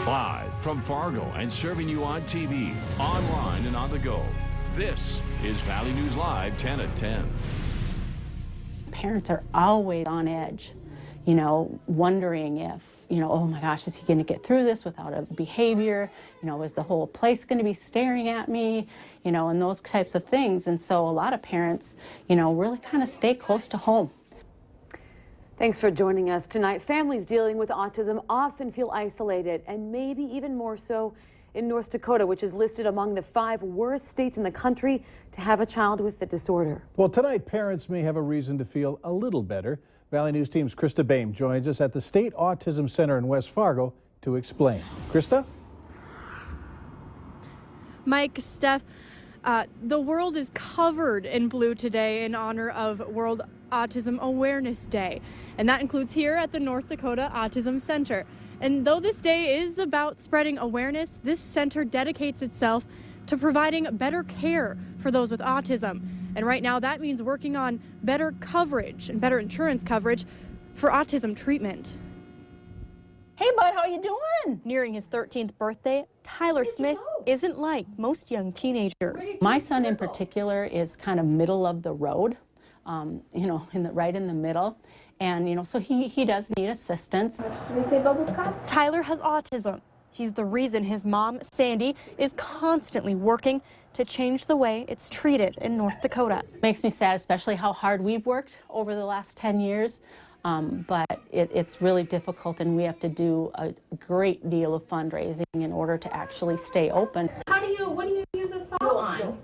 Live from Fargo and serving you on TV, online, and on the go. This is Valley News Live 10 at 10. Parents are always on edge, wondering if, oh my gosh, is he going to get through this without a behavior? Is the whole place going to be staring at me? And those types of things. And so a lot of parents, really kind of stay close to home. Thanks for joining us tonight. Families dealing with autism often feel isolated, and maybe even more so in North Dakota, which is listed among the 5 worst states in the country to have a child with the disorder. Well, tonight parents may have a reason to feel a little better. Valley News Team's Krista Boehm joins us at the State Autism Center in West Fargo to explain. Krista? Mike, Steph, the world is covered in blue today in honor of World Autism Awareness Day, and that includes here at the North Dakota Autism Center. And though this day is about spreading awareness, this center dedicates itself to providing better care for those with autism. And right now that means working on better coverage and better insurance coverage for autism treatment. Hey bud, how you doing? Nearing his 13th birthday, Tyler Smith isn't like most young teenagers. My son in particular is kind of middle of the road, right in the middle. And, so he does need assistance. How much do they say bubbles cost? Tyler has autism. He's the reason his mom, Sandy, is constantly working to change the way it's treated in North Dakota. Makes me sad, especially how hard we've worked over the last 10 years. But it's really difficult, and we have to do a great deal of fundraising in order to actually stay open. What do you use a saw on?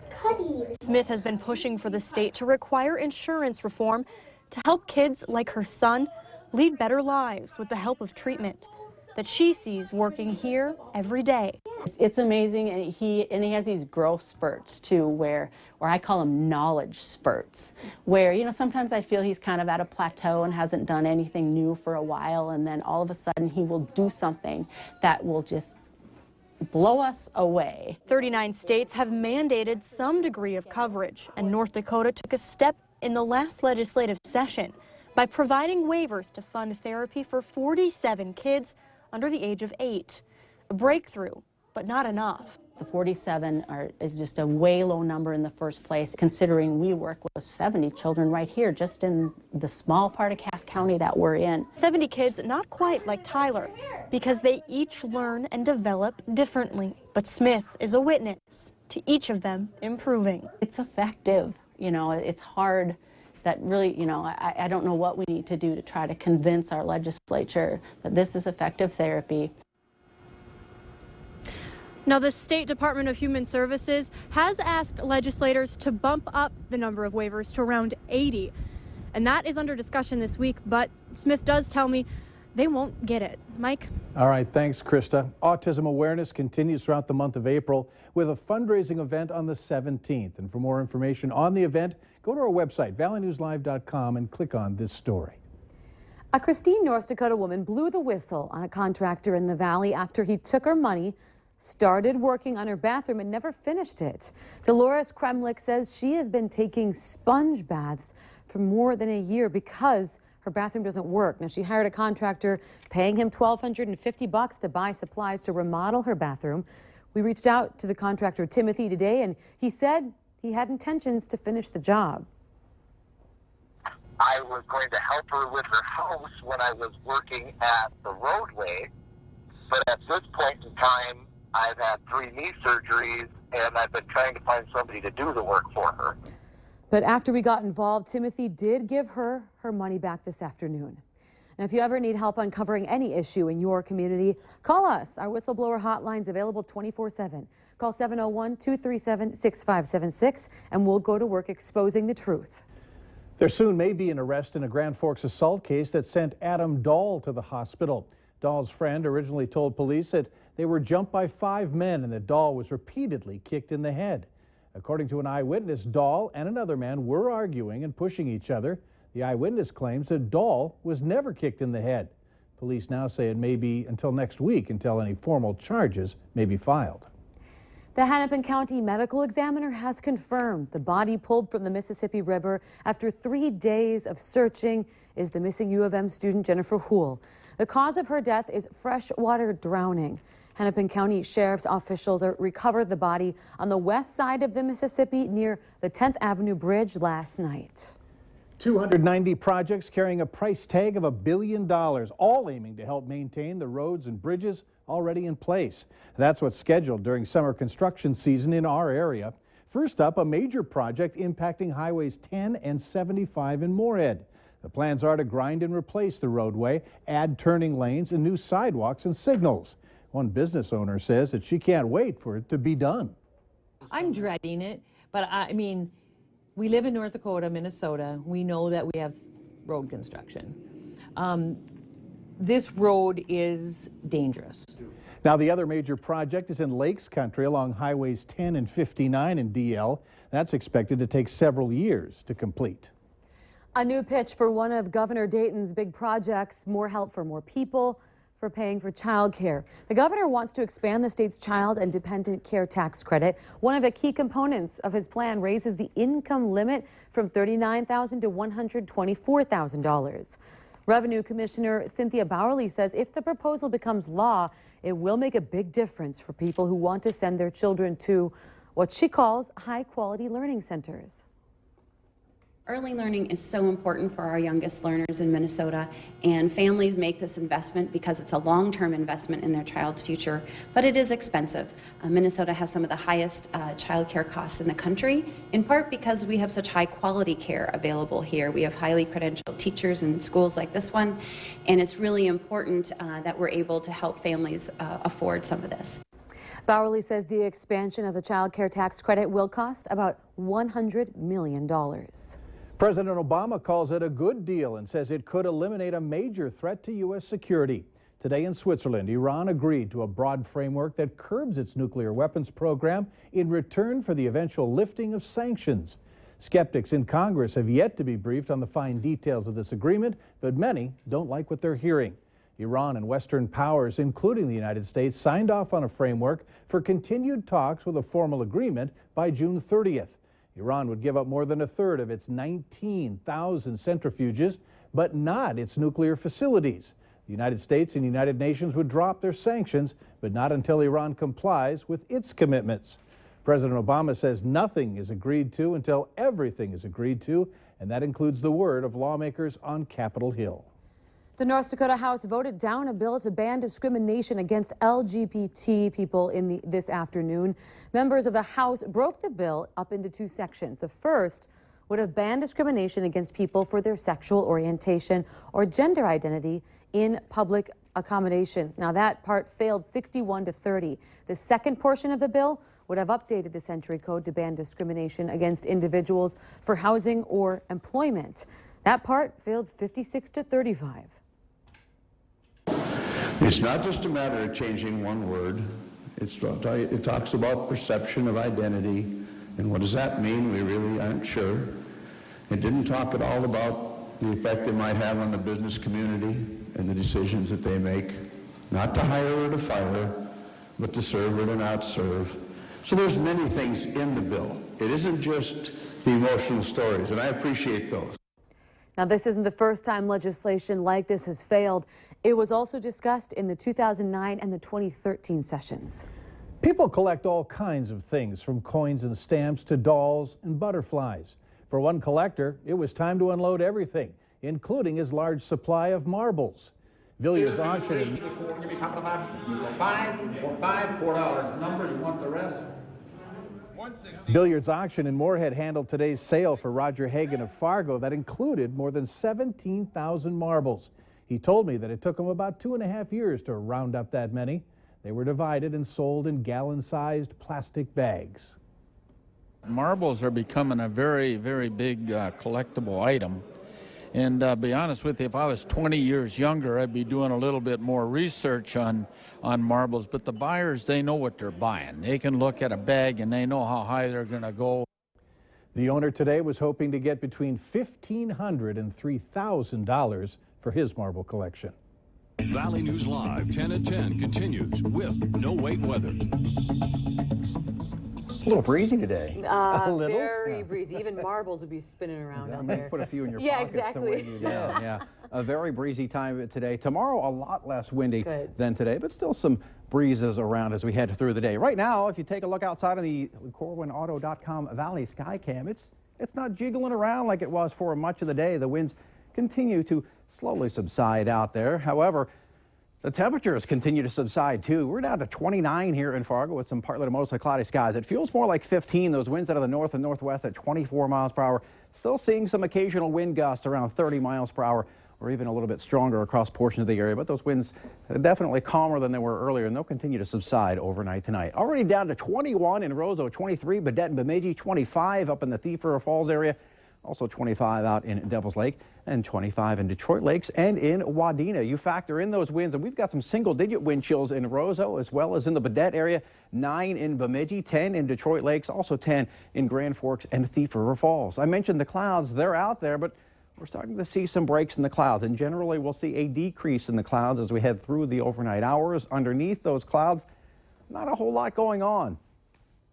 Cutty. Smith has been pushing for the state to require insurance reform to help kids like her son lead better lives with the help of treatment that she sees working here every day. It's amazing, and he has these growth spurts too, where I call them knowledge spurts, where sometimes I feel he's kind of at a plateau and hasn't done anything new for a while, and then all of a sudden he will do something that will just blow us away. 39 states have mandated some degree of coverage, and North Dakota took a step in the last legislative session by providing waivers to fund therapy for 47 kids under the age of 8. A breakthrough, but not enough. The 47 is just a way low number in the first place, considering we work with 70 children right here, just in the small part of Cass County that we're in. 70 kids not quite like Tyler, because they each learn and develop differently. But Smith is a witness to each of them improving. It's effective. It's hard that really, I don't know what we need to do to try to convince our legislature that this is effective therapy. Now, the State Department of Human Services has asked legislators to bump up the number of waivers to around 80. And that is under discussion this week, but Smith does tell me they won't get it. Mike? All right, thanks, Krista. Autism awareness continues throughout the month of April with a fundraising event on the 17th. And for more information on the event, go to our website, valleynewslive.com, and click on this story. A Christine, North Dakota woman blew the whistle on a contractor in the valley after he took her money, started working on her bathroom, and never finished it. Dolores Kremlich says she has been taking sponge baths for more than a year because her bathroom doesn't work. Now, she hired a contractor, paying him $1,250 to buy supplies to remodel her bathroom. We reached out to the contractor, Timothy, today, and he said he had intentions to finish the job. I was going to help her with her house when I was working at the roadway, but at this point in time, I've had 3 knee surgeries, and I've been trying to find somebody to do the work for her. But after we got involved, Timothy did give her her money back this afternoon. And if you ever need help uncovering any issue in your community, call us. Our whistleblower hotline's available 24/7. Call 701-237-6576, and we'll go to work exposing the truth. There soon may be an arrest in a Grand Forks assault case that sent Adam Dahl to the hospital. Dahl's friend originally told police that they were jumped by 5 men and that Dahl was repeatedly kicked in the head. According to an eyewitness, Dahl and another man were arguing and pushing each other. The eyewitness claims that Dahl was never kicked in the head. Police now say it may be until next week until any formal charges may be filed. The Hennepin County Medical Examiner has confirmed the body pulled from the Mississippi River after 3 days of searching is the missing U of M student Jennifer Houle. The cause of her death is freshwater drowning. Hennepin County Sheriff's officials recovered the body on the west side of the Mississippi near the 10th Avenue Bridge last night. 290 projects carrying a price tag of $1 billion, all aiming to help maintain the roads and bridges already in place. That's what's scheduled during summer construction season in our area. First up, a major project impacting highways 10 and 75 in Moorhead. The plans are to grind and replace the roadway, add turning lanes and new sidewalks and signals. One business owner says that she can't wait for it to be done. I'm dreading it, but I mean, we live in North Dakota, Minnesota. We know that we have road construction. This road is dangerous. Now, the other major project is in Lakes Country along highways 10 and 59 in DL. That's expected to take several years to complete. A new pitch for one of Governor Dayton's big projects, more help for more people, for paying for child care. The governor wants to expand the state's child and dependent care tax credit. One of the key components of his plan raises the income limit from $39,000 to $124,000. Revenue Commissioner Cynthia Bowerly says if the proposal becomes law, it will make a big difference for people who want to send their children to what she calls high-quality learning centers. Early learning is so important for our youngest learners in Minnesota, and families make this investment because it's a long-term investment in their child's future, but it is expensive. Minnesota has some of the highest child care costs in the country, in part because we have such high quality care available here. We have highly credentialed teachers in schools like this one, and it's really important that we're able to help families afford some of this. Bowerly says the expansion of the child care tax credit will cost about $100 million. President Obama calls it a good deal and says it could eliminate a major threat to U.S. security. Today in Switzerland, Iran agreed to a broad framework that curbs its nuclear weapons program in return for the eventual lifting of sanctions. Skeptics in Congress have yet to be briefed on the fine details of this agreement, but many don't like what they're hearing. Iran and Western powers, including the United States, signed off on a framework for continued talks with a formal agreement by June 30th. Iran would give up more than a third of its 19,000 centrifuges, but not its nuclear facilities. The United States and United Nations would drop their sanctions, but not until Iran complies with its commitments. President Obama says nothing is agreed to until everything is agreed to, and that includes the word of lawmakers on Capitol Hill. The North Dakota House voted down a bill to ban discrimination against LGBT people this afternoon. Members of the House broke the bill up into two sections. The first would have banned discrimination against people for their sexual orientation or gender identity in public accommodations. Now that part failed 61 to 30. The second portion of the bill would have updated the Century Code to ban discrimination against individuals for housing or employment. That part failed 56 to 35. It's not just a matter of changing one word. It talks about perception of identity, and what does that mean? We really aren't sure. It didn't talk at all about the effect it might have on the business community and the decisions that they make, not to hire or to fire, but to serve or to not serve. So there's many things in the bill. It isn't just the emotional stories, and I appreciate those. Now, this isn't the first time legislation like this has failed. It was also discussed in the 2009 and the 2013 sessions. People collect all kinds of things, from coins and stamps to dolls and butterflies. For one collector, it was time to unload everything, including his large supply of marbles. Villiers Auction. $4 number, you want the rest? Villiers Auction in Moorhead handled today's sale for Roger Hagan of Fargo that included more than 17,000 marbles. He told me that it took him about 2.5 years to round up that many. They were divided and sold in gallon-sized plastic bags. Marbles are becoming a very, very big collectible item. And be honest with you, if I was 20 years younger, I'd be doing a little bit more research on marbles. But the buyers, they know what they're buying. They can look at a bag and they know how high they're going to go. The owner today was hoping to get between $1,500 and $3,000 for his marble collection. Valley News Live 10 at 10 continues with no wait weather. little breezy today. A little? Very breezy. Even marbles would be spinning around out there. Put a few in your Yeah, pockets to exactly. weigh you down. Yeah, a very breezy time today. Tomorrow, a lot less windy than today, but still some breezes around as we head through the day. Right now, if you take a look outside of the CorwinAuto.com Valley Skycam, it's not jiggling around like it was for much of the day. The winds continue to slowly subside out there. However, the temperatures continue to subside too. We're down to 29 here in Fargo with some partly to mostly cloudy skies. It feels more like 15. Those winds out of the north and northwest at 24 miles per hour. Still seeing some occasional wind gusts around 30 miles per hour or even a little bit stronger across portions of the area. But those winds are definitely calmer than they were earlier, and they'll continue to subside overnight tonight. Already down to 21 in Roseau, 23 Baudette and Bemidji, 25 up in the Thief River Falls area. Also 25 out in Devil's Lake and 25 in Detroit Lakes and in Wadena. You factor in those winds, and we've got some single-digit wind chills in Roseau as well as in the Baudette area. 9 in Bemidji, 10 in Detroit Lakes, also 10 in Grand Forks and Thief River Falls. I mentioned the clouds. They're out there, but we're starting to see some breaks in the clouds, and generally we'll see a decrease in the clouds as we head through the overnight hours. Underneath those clouds, not a whole lot going on.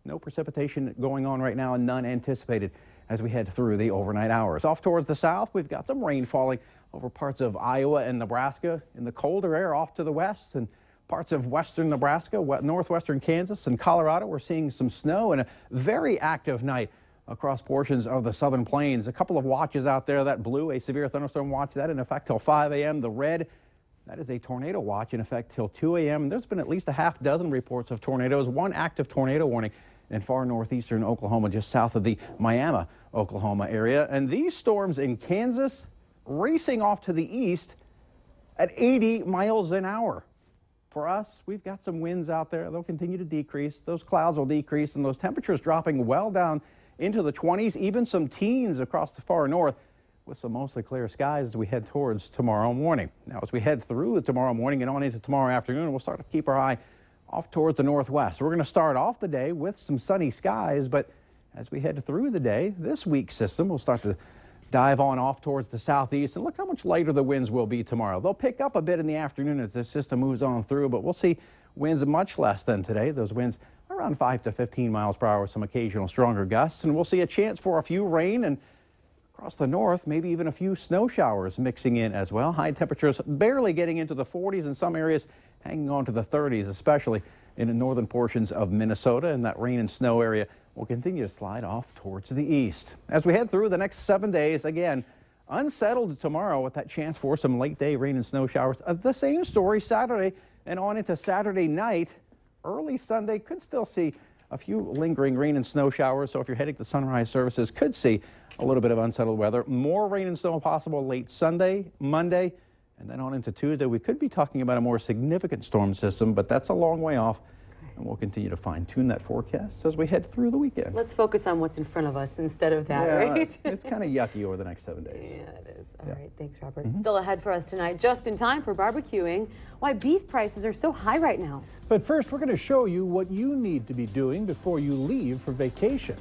No precipitation going on right now and none anticipated as we head through the overnight hours. Off towards the south, we've got some rain falling over parts of Iowa and Nebraska. In the colder air off to the west and parts of western Nebraska, northwestern Kansas and Colorado, we're seeing some snow and a very active night across portions of the southern plains. A couple of watches out there. That blue, a severe thunderstorm watch, that in effect till 5 a.m. The red, that is a tornado watch in effect till 2 a.m. There's been at least a half dozen reports of tornadoes, one active tornado warning in far northeastern Oklahoma, just south of the Miami, Oklahoma area. And these storms in Kansas racing off to the east at 80 miles an hour. For us, we've got some winds out there. They'll continue to decrease. Those clouds will decrease and those temperatures dropping well down into the 20s, even some teens across the far north with some mostly clear skies as we head towards tomorrow morning. Now, as we head through tomorrow morning and on into tomorrow afternoon, we'll start to keep our eye off towards the northwest. We're going to start off the day with some sunny skies, but as we head through the day, this weak system will start to dive on off towards the southeast, and look how much lighter the winds will be tomorrow. They'll pick up a bit in the afternoon as this system moves on through, but we'll see winds much less than today. Those winds around 5 to 15 miles per hour with some occasional stronger gusts, and we'll see a chance for a few rain and across the north, maybe even a few snow showers mixing in as well. High temperatures barely getting into the 40s in some areas, hanging on to the 30s, especially in the northern portions of Minnesota, and that rain and snow area will continue to slide off towards the east. As we head through the next 7 days, again, unsettled tomorrow with that chance for some late day rain and snow showers. The same story Saturday and on into Saturday night. Early Sunday could still see a few lingering rain and snow showers, so if you're heading to Sunrise Services, could see a little bit of unsettled weather. More rain and snow possible late Sunday, Monday, and then on into Tuesday. We could be talking about a more significant storm system, but that's a long way off. And we'll continue to fine-tune that forecast as we head through the weekend. Let's focus on what's in front of us instead of that, right? It's kind of yucky over the next 7 days. Yeah, it is. All right, thanks, Robert. Still ahead for us tonight, just in time for barbecuing, why beef prices are so high right now. But first, we're going to show you what you need to be doing before you leave for vacation.